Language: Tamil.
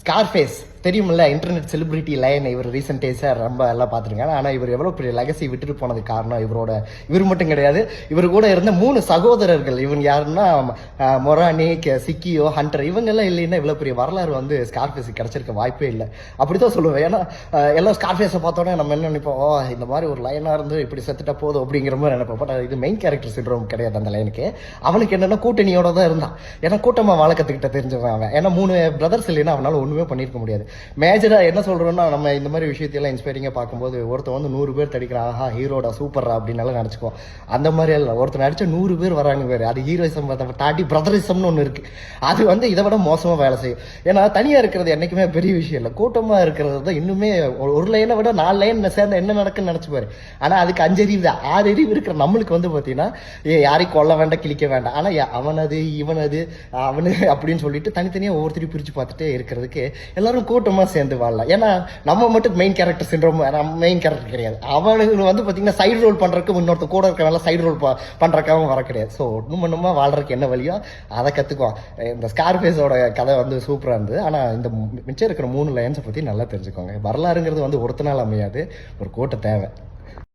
ஸ்கார்ஃபேஸ் தெரியுமில்ல, இன்டர்நெட் செலிபிரிட்டி லைன். இவர் ரீசெண்ட் டேஸாக ரொம்ப எல்லாம் பார்த்துருக்காங்க. ஆனால் இவர் எவ்வளோ பெரிய லெகசி விட்டுட்டு போனதுக்கு காரணம் இவர் மட்டும் கிடையாது. இவர் கூட இருந்த 3 சகோதரர்கள். இவங்க யாருன்னா மொரானி, சிக்கியோ, ஹண்டர். இவங்கெல்லாம் இல்லைன்னா இவ்வளோ பெரிய வரலாறு வந்து ஸ்கார்ஃபேஸ் கிடைச்சிருக்க வாய்ப்பே இல்லை. அப்படி தான் சொல்லுவேன். ஏன்னா எல்லாம் ஸ்கார்ஃபேஸை பார்த்தோன்னே நம்ம என்ன நினைப்போம், இந்த மாதிரி ஒரு லைனாக இருந்து இப்படி செத்துட்டா போதும் அப்படிங்கிற மாதிரி நினைப்போம். பட் இது மெயின் கேரக்டர் சிண்ட்ரோம் கிடையாது அந்த லைனுக்கு. அவனுக்கு என்னென்னா கூட்டணியோட தான் இருந்தான். ஏன்னா கூட்டமாக வாழ கற்றுக்கிட்ட தெரிஞ்சவன் அவன். ஏன்னா 3 பிரதர்ஸ் இல்லைன்னா அவனால் ஒன்றுமே பண்ணியிருக்க முடியாது. மேஜரா என்ன சொல்றோம்னா, நம்ம இந்த மாதிரி விஷயத்தையெல்லாம் இன்ஸ்பைரிங்கா பார்க்கும்போது ஒருத்தன் வந்து 100 பேர் தடிக்கிறான், ஆஹா ஹீரோடா சூப்பர்ரா அப்படின்னு நினைச்சுக்கோம். அந்த மாதிரி இல்லை, ஒருத்தன் நடிச்ச 100 பேர் வராங்க பேர். அது ஹீரோயிசம் தாண்டி பிரதரிசம்னு ஒன்று இருக்கு. அது வந்து இதை விட மோசமா வேலை செய்யும். ஏன்னா தனியா இருக்கிறது என்னைக்குமே பெரிய விஷயம் இல்லை, கூட்டமா இருக்கிறது தான் இன்னுமே. ஒரு லைனை விட 4 லைன் சேர்ந்த என்ன நடக்குன்னு நினைச்சுப்பாரு. ஆனா அதுக்கு 5 அறிவு தான். 6 அறிவு இருக்கிற நம்மளுக்கு வந்து பாத்தீங்கன்னா யாரையும் கொல்ல வேண்டாம், கிழிக்க வேண்டாம். ஆனா அவனது இவனது அவனு அப்படின்னு சொல்லிட்டு தனித்தனியா ஒவ்வொருத்தரையும் பிரிச்சு பார்த்துட்டே இருக்கிறதுக்கு எல்லாரும் கூட்டமா சேர்ந்து வாழலாம். ஏன்னா நம்ம மட்டும் main character syndrome, main character கிடையாது. அவனுக்கு வந்து பாத்தீங்கன்னா சைடு ரோல் பண்றதுக்கு இன்னொருத்த கூட இருக்கிறனால சைடு ரோல் பண்றதுக்காகவும் வர கிடையாது. ஸோ இன்னும் வாழ்றதுக்கு என்ன வழியோ அதை கத்துக்குவான். இந்த ஸ்கார்ஃபேஸோட கதை வந்து சூப்பரா இருந்தது. ஆனா இந்த மிச்சம் இருக்கிற 3 லைன்ஸை பத்தி நல்லா தெரிஞ்சுக்கோங்க. வரலாறுங்கிறது வந்து ஒருத்தனால அமையாது, ஒரு கூட்ட தேவை.